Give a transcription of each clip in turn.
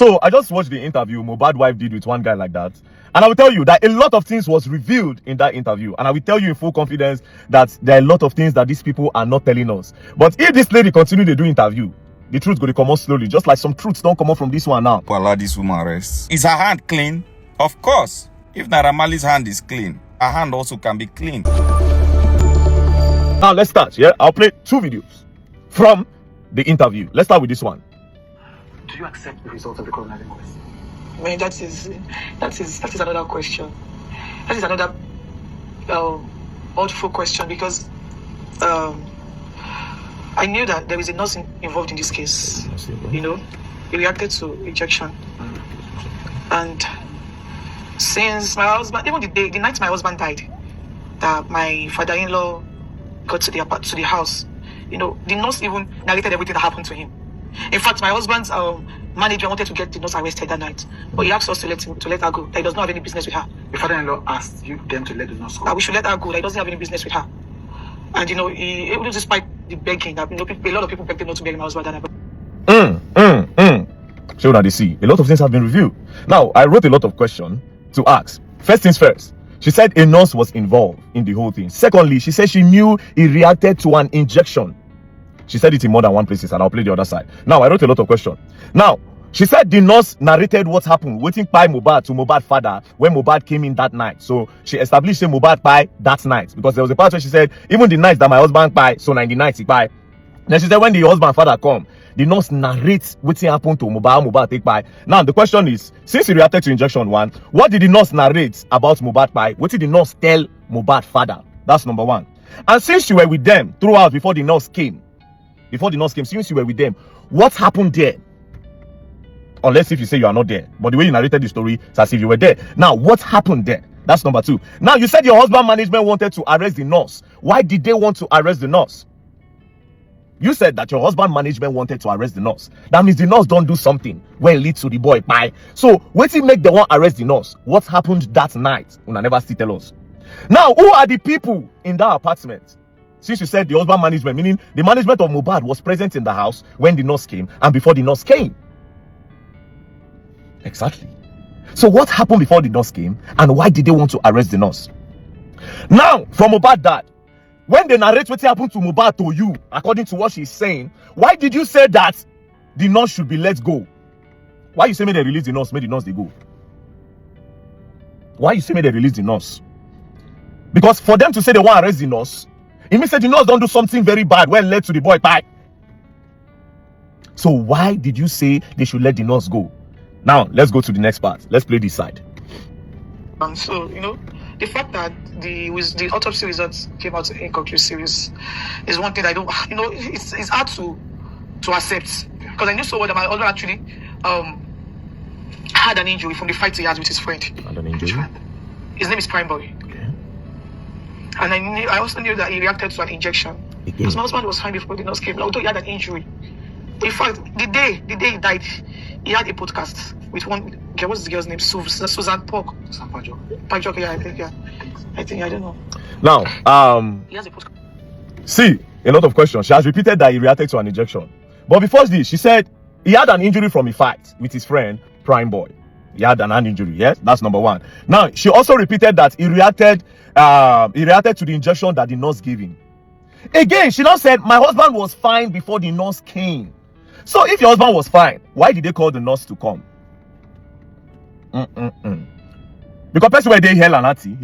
So I just watched the interview Mohbad wife did with one guy like that. And I will tell you that a lot of things was revealed in that interview. And I will tell you in full confidence that there are a lot of things that these people are not telling us. But if this lady continue to do interview, the truth going to come out slowly. Just like some truths don't come out from this one now. Allow this woman rest. Is her hand clean? Of course. If Naira Marley's hand is clean, her hand also can be clean. Now let's start. Yeah, I'll play 2 videos from the interview. Let's start with this one. Do you accept the results of the coroner inquest? I mean, that is another question. That is another awful question, because I knew that there is a nurse involved in this case. You know, he reacted to injection, and since my husband, even the night my husband died, that my father-in-law got to the house, you know, the nurse even narrated everything that happened to him. In fact, my husband's manager wanted to get the nurse arrested that night, but he asked us to let her go. That he does not have any business with her. Your father-in-law asked them to let the nurse go. That we should let her go. That he doesn't have any business with her. And you know, despite the begging, that, you know, a lot of people begged him not to bury my husband. So now they see a lot of things have been revealed. Now I wrote a lot of questions to ask. First things first. She said a nurse was involved in the whole thing. Secondly, she said she knew he reacted to an injection. She said it in more than one places, and I'll play the other side. Now, I wrote a lot of questions. Now, she said the nurse narrated what happened, waiting by Mohbad to Mohbad father when Mohbad came in that night. So she established say Mohbad by that night, because there was a part where she said even the night that my husband by, so 90 he by. Then she said when the husband father come, the nurse narrates what happened to Mohbad take by. Now the question is, since he reacted to injection 1, what did the nurse narrate about Mohbad by? What did the nurse tell Mohbad father? That's number 1. And since you were with them throughout before the nurse came, since you were with them, what happened there? Unless if you say you are not there, but the way you narrated the story, it's as if you were there. Now, what happened there? That's number 2. Now, you said your husband management wanted to arrest the nurse. Why did they want to arrest the nurse? You said that your husband management wanted to arrest the nurse. That means the nurse don't do something when it leads to the boy pie. So, what did make the one arrest the nurse? What happened that night? Una never still tell us. Now, who are the people in that apartment? Since you said the husband management, meaning the management of Mohbad was present in the house when the nurse came and before the nurse came. Exactly. So what happened before the nurse came and why did they want to arrest the nurse? Now, from Mohbad dad, when they narrate what happened to Mohbad to you, according to what she's saying, why did you say that the nurse should be let go? Why you say may they release the nurse, may the nurse they go? Why you say may they release the nurse? Because for them to say they want to arrest the nurse, it means that the nurse don't do something very bad when led to the boy pie. So why did you say they should let the nurse go? Now, let's go to the next part. Let's play this side. And so, you know, the fact that the autopsy results came out inconclusive is one thing I don't, you know, it's hard to accept. Because I knew so well that my husband actually had an injury from the fight he had with his friend. Had an injury? His name is Prime Boy. And I also knew that he reacted to an injection. Because my husband was fine before the nurse came, although he had an injury. In fact, the day he died, he had a podcast with one girl. What's the girl's name? Susan Pajok. Pajok, yeah. I think, I don't know. Now, he has a podcast. See, a lot of questions. She has repeated that he reacted to an injection. But before this, she said he had an injury from a fight with his friend, Prime Boy. He had an hand injury, yes? That's number 1. Now, she also repeated that he reacted to the injection that the nurse gave him. Again, she now said, my husband was fine before the nurse came. So if your husband was fine, why did they call the nurse to come? Because person where they heal and natty,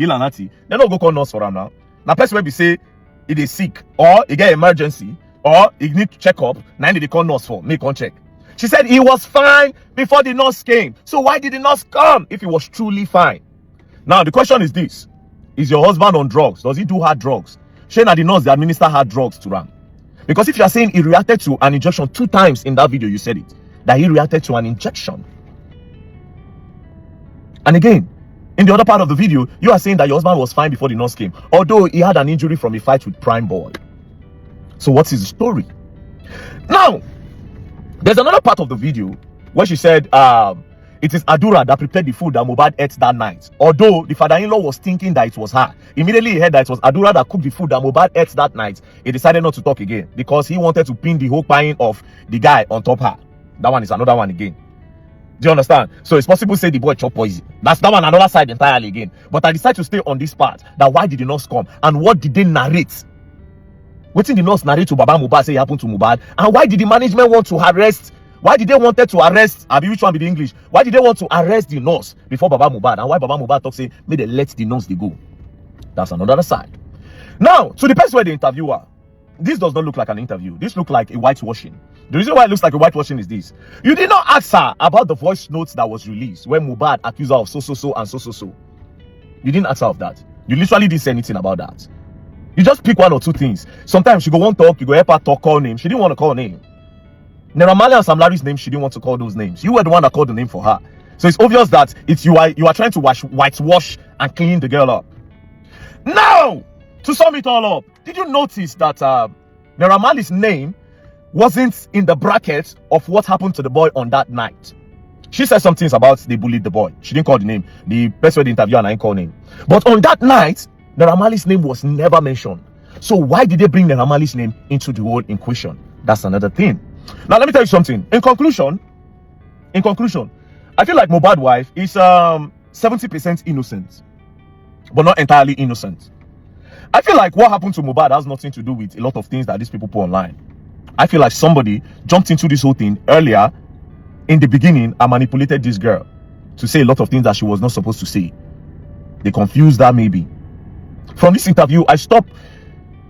they don't go call nurse for him now. Now person where be say if they sick or he get emergency or he need to check up, now they call nurse for make on check. She said he was fine before the nurse came. So why did the nurse come if he was truly fine? Now the question is this: is your husband on drugs? Does he do hard drugs? Shane and the nurse they administer hard drugs to him. Because if you are saying he reacted to an injection 2 times in that video, you said it, that he reacted to an injection. And again, in the other part of the video, you are saying that your husband was fine before the nurse came, although he had an injury from a fight with Prime Boy. So what is the story? Now, there's another part of the video where she said it is Adura that prepared the food that Mohbad ate that night. Although the father-in-law was thinking that it was her. Immediately he heard that it was Adura that cooked the food that Mohbad ate that night. He decided not to talk again because he wanted to pin the whole pine of the guy on top her. That one is another one again. Do you understand? So it's possible to say the boy chop poison. That's that one another side entirely again. But I decided to stay on this part. That why did the nurse come? And what did they narrate? What did the nurse narrate to Baba Mohbad say happened to Mohbad? And why did the management want to arrest? Why did they wanted to arrest? Which one be the English? Why did they want to arrest the nurse before Baba Mohbad? And why Baba Mohbad talk say, may they let the nurse they go? That's another side. Now, to the person where the interviewer, this does not look like an interview. This looks like a whitewashing. The reason why it looks like a whitewashing is this. You did not ask her about the voice notes that was released when Mohbad accused her of so and so. You didn't ask her of that. You literally didn't say anything about that. You just pick one or two things. Sometimes she go one talk, you go help her talk, call name. She didn't want to call name. Naira Marley and Sam Larry's name, she didn't want to call those names. You were the one that called the name for her. So it's obvious that you are trying to whitewash and clean the girl up. Now, to sum it all up, did you notice that Naira Marley's name wasn't in the bracket of what happened to the boy on that night? She said some things about they bullied the boy. She didn't call the name. The person the interview and I didn't call name. But on that night, Naira Marley's name was never mentioned. So why did they bring Naira Marley's name into the whole equation? That's another thing. Now let me tell you something. In conclusion, I feel like Mohbad's wife is 70% innocent, but not entirely innocent. I feel like what happened to Mohbad has nothing to do with a lot of things that these people put online. I feel like somebody jumped into this whole thing earlier in the beginning and manipulated this girl to say a lot of things that she was not supposed to say. They confused her maybe. From this interview, I stopped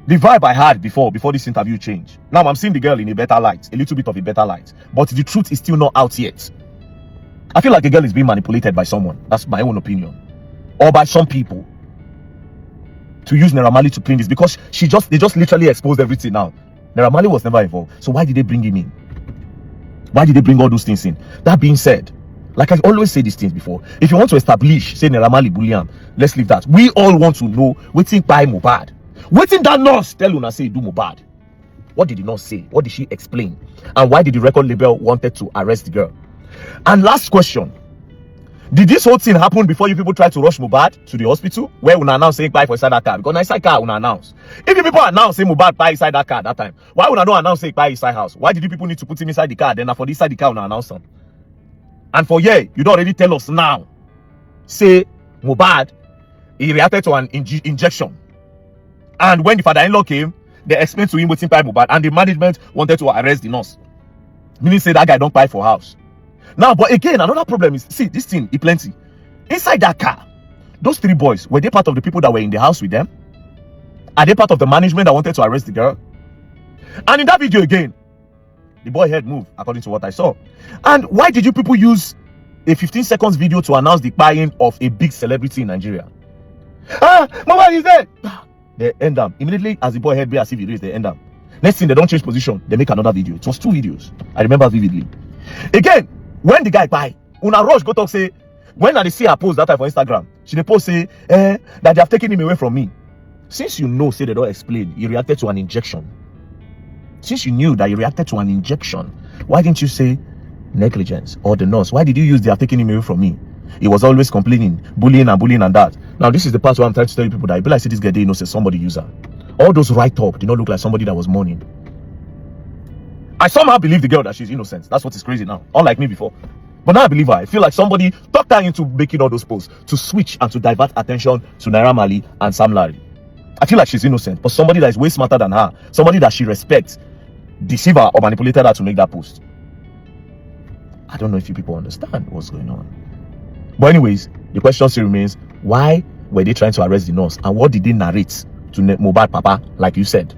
the vibe I had before this interview changed. Now I'm seeing the girl in a better light, a little bit of a better light. But the truth is still not out yet. I feel like the girl is being manipulated by someone. That's my own opinion. Or by some people. To use Naira Marley to clean this, because they just literally exposed everything now. Naira Marley was never involved. So why did they bring him in? Why did they bring all those things in? That being said, like I always say these things before, if you want to establish, say Naira Marley bullion, let's leave that. We all want to know waiting by Mohbad. Waiting that nurse tell una say do Mohbad. What did the nurse say? What did she explain? And why did the record label wanted to arrest the girl? And last question. Did this whole thing happen before you people tried to rush Mohbad to the hospital? Where una announce saying buy for inside that car? Because inside car una announce. If you people announce say Mohbad buy inside that car that time, why would I not announce say buy inside house? Why did you people need to put him inside the car? Then for inside the car una announce him? And for you don't already tell us now. Say Mohbad, he reacted to an injection. And when the father-in-law came, they explained to him waiting by Mohbad, and the management wanted to arrest the nurse. Meaning say that guy don't buy for house. Now, but again, another problem is, see, this thing is plenty. Inside that car, those three boys, were they part of the people that were in the house with them? Are they part of the management that wanted to arrest the girl? And in that video again, the boy head moved, according to what I saw. And why did you people use a 15 seconds video to announce the buying of a big celebrity in Nigeria? Mohbad is dead! They end them. Immediately, as the boy head be as if he raised, they end them. Next thing, they don't change position. They make another video. It was 2 videos. I remember vividly. Again, when the guy buy, una rush go talk say, when they see her post that time for Instagram, she dey post say, that they have taken him away from me. Since you know, say they don't explain, he reacted to an injection. Since you knew that he reacted to an injection, why didn't you say negligence or the nurse? Why did you use they have taken him away from me? He was always complaining, bullying and that. Now this is the part where I'm trying to tell you people that I feel like see this guy, they know say somebody user. All those write-up did not look like somebody that was mourning. I somehow believe the girl that she's innocent. That's what is crazy now. Unlike me before. But now I believe her. I feel like somebody talked her into making all those posts to switch and to divert attention to Naira Marley and Sam Larry. I feel like she's innocent. But somebody that is way smarter than her, somebody that she respects, deceived her or manipulated her to make that post. I don't know if you people understand what's going on. But anyways, the question still remains, why were they trying to arrest the nurse? And what did they narrate to Mohbad Papa, like you said?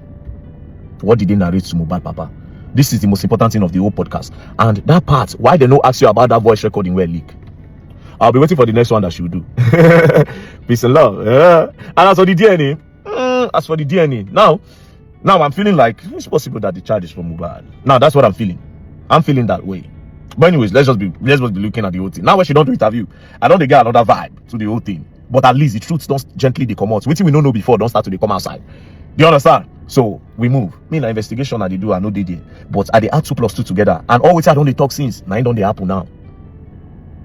What did they narrate to Mohbad Papa? This is the most important thing of the whole podcast. And that part, why they no ask you about that voice recording where leak? I'll be waiting for the next one that she will do. Peace and love. And as for the DNA, now I'm feeling like it's possible that the child is from Mohbad. Now that's what I'm feeling. I'm feeling that way. But anyways, let's just be looking at the whole thing. Now when she don't do interview, I don't get another vibe to the whole thing. But at least the truth don't gently they come out. Waiting we don't know before, don't start to they come outside. Do you understand? So we move. Me na investigation I they do, I know they did. But I they add 2 plus 2 together. And always I don't they talk since. Now don't they happen now.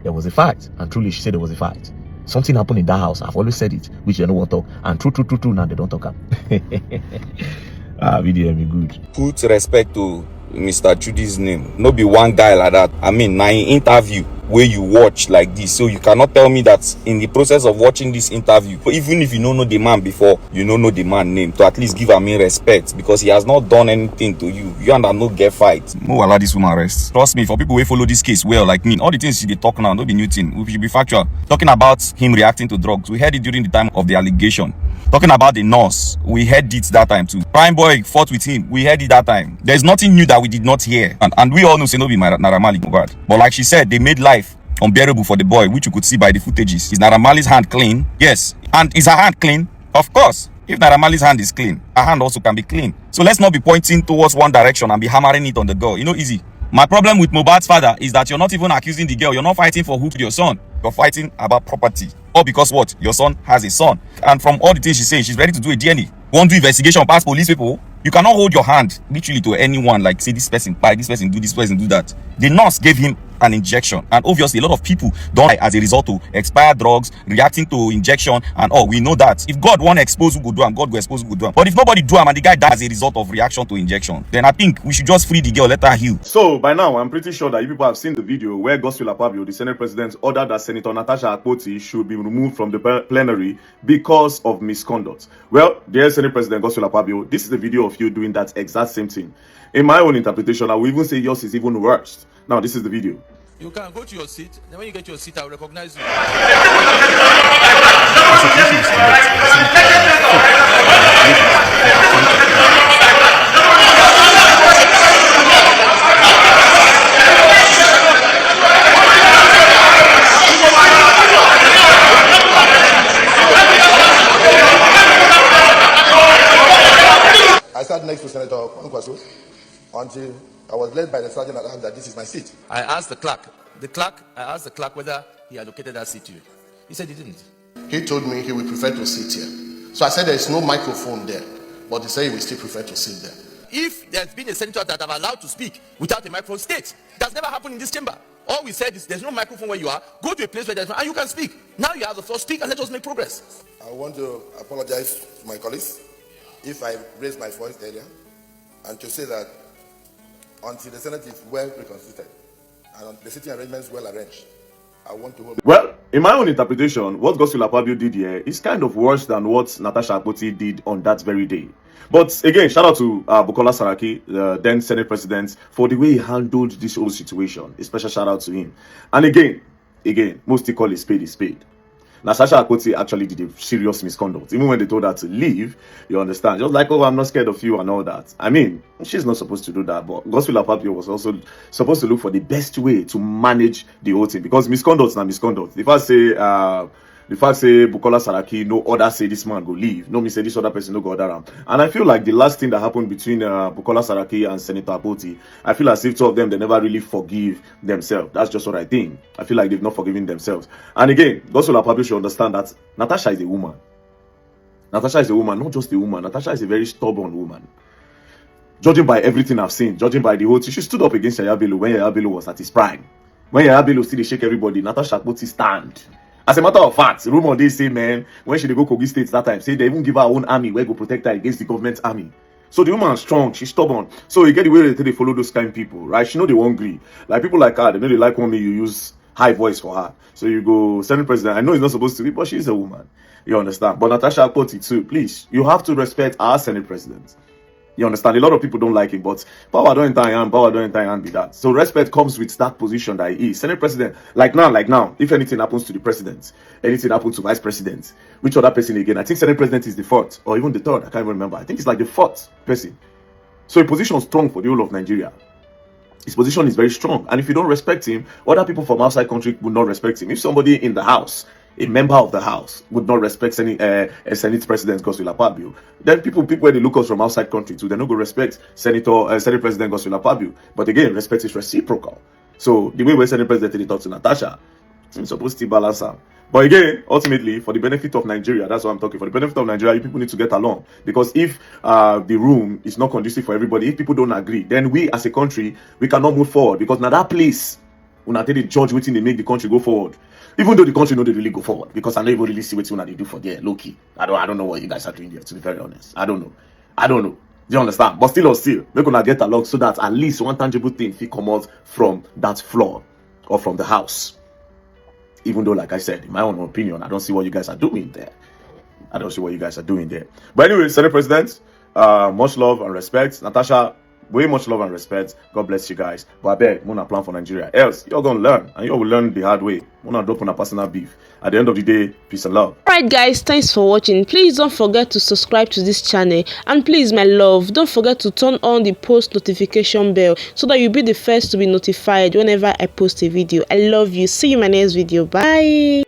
There was a fight. And truly she said there was a fight. Something happened in that house. I've always said it, which they don't want to talk. And true, now they don't talk. Video me good. Put respect to Mr. Judy's name. No be one guy like that. I mean, na in interview. where you watch like this. So you cannot tell me that in the process of watching this interview, even if you don't know the man before, you don't know the man name, to at least give him respect, because he has not done anything to you. You and I no get fight. No allow this woman rest. Trust me, for people who follow this case well, like me, all the things she dey talk now, no be new thing. We should be factual. Talking about him reacting to drugs, we heard it during the time of the allegation. Talking about the nurse, we heard it that time too. Prime Boy fought with him, we heard it that time. There's nothing new that we did not hear. And we all know say no be Naira Marley Mohbad. But like she said, they made life unbearable for the boy, which you could see by the footages. Is Naira Marley's hand clean? Yes. And is her hand clean? Of course. If Naira Marley's hand is clean, her hand also can be clean. So let's not be pointing towards one direction and be hammering it on the girl. You know, easy. My problem with Mohbad's father is that you're not even accusing the girl. You're not fighting for who killed your son. You're fighting about property. Or because what? Your son has a son. And from all the things she's saying, she's ready to do a DNA. Want to do investigation past police people? You cannot hold your hand literally to anyone like say this person buy, this person do that. The nurse gave him an injection, and obviously a lot of people die as a result of expired drugs, reacting to injection, and all. We know that if God want to expose who go do him, God will expose who go do him. But if nobody do him and the guy dies as a result of reaction to injection, then I think we should just free the girl, let her heal. So by now, I'm pretty sure that you people have seen the video where Godswill Akpabio, the Senate President, ordered that Senator Natasha Akpoti should be removed from the plenary because of misconduct. Well, dear Senate President Godswill Akpabio, this is the video of you doing that exact same thing. In my own interpretation, I will even say yours is even worse. Now, this is the video. You can go to your seat, then when you get to your seat, I will recognize you. I sat next to Senator Kwankwaso until I was led by the sergeant at arms that this is my seat. I asked the clerk whether he allocated that seat to you. He said he didn't. He told me he would prefer to sit here. So I said there is no microphone there, but he said he will still prefer to sit there. If there's been a senator that I'm allowed to speak without a microphone, state. That's never happened in this chamber. All we said is there's no microphone where you are. Go to a place where there's and you can speak. Now you have the floor, speak and let us make progress. I want to apologize to my colleagues if I raised my voice earlier, and to say that until the Senate is well reconstituted and the sitting arrangements well arranged, I want to hold. Well, in my own interpretation, what Godswill Akpabio did here is kind of worse than what Natasha Akpoti did on that very day. But again, shout out to Bukola Saraki, the then Senate President, for the way he handled this whole situation. A special shout out to him. And again, most still call it spade is spade. Natasha Akpoti actually did a serious misconduct. Even when they told her to leave, you understand? Just like, oh, I'm not scared of you and all that. I mean, she's not supposed to do that. But Godswill Akpabio was also supposed to look for the best way to manage the whole thing. Because misconduct is not misconduct. If I say, Bukola Saraki, no other say this man go leave. No me say this other person no go other round. And I feel like the last thing that happened between Bukola Saraki and Senator Akpoti, I feel as if two of them, they never really forgive themselves. That's just what I think. I feel like they've not forgiven themselves. And again, Godswill Akpabio should understand that Natasha is a woman. Natasha is a woman, not just a woman. Natasha is a very stubborn woman. Judging by everything I've seen, judging by the whole thing, she stood up against Yaya Bello when Yaya Bello was at his prime. When Yaya Bello still shake everybody, Natasha Akpoti stand. As a matter of fact, rumor they say, man, when she go Kogi State that time, say they even give her own army where go protect her against the government army. So the woman is strong, she's stubborn. So you get the way they follow those kind of people, right? She know they won't agree. Like people like her, they know they like when you use high voice for her. So you go, Senate President, I know it's not supposed to be, but she's a woman. You understand? But Natasha Akpoti too, please, you have to respect our Senate President. You understand? A lot of people don't like him, but power don't enter hand be that. So respect comes with that position that he is. Senate President, like now, if anything happens to the president, anything happens to vice president, which other person again? I think Senate President is the fourth, or even the third, I can't even remember. I think it's like the fourth person. So a position strong for the whole of Nigeria. His position is very strong. And if you don't respect him, other people from outside country would not respect him. If somebody in the house, a member of the house, would not respect Senate President Godswill Akpabio, then people when they look us from outside country too, they don't go respect Senate President Godswill Akpabio. But again, respect is reciprocal. So the way when Senate President talks to Natasha, it's supposed to balance out. But again, ultimately, for the benefit of Nigeria, that's what I'm talking. For the benefit of Nigeria, you people need to get along. Because if the room is not conducive for everybody, if people don't agree, then we as a country, we cannot move forward. Because now that place, when I tell the judge waiting, they make the country go forward. Even though the country know they really go forward, because I don't even really see what they do for there, low key. I don't know what you guys are doing there, to be very honest. I don't know. Do you understand? But still, we're gonna get along so that at least one tangible thing will come out from that floor. or from the house. Even though, like I said, in my own opinion, I don't see what you guys are doing there. I don't see what you guys are doing there. But anyway, Senate President, much love and respect. Natasha, way much love and respect. God bless you guys. But I beg, Mona plan for Nigeria. Else, you're going to learn. And you will learn the hard way. Mona don't open a personal beef. At the end of the day, peace and love. Alright guys, thanks for watching. Please don't forget to subscribe to this channel. And please, my love, don't forget to turn on the post notification bell so that you'll be the first to be notified whenever I post a video. I love you. See you in my next video. Bye.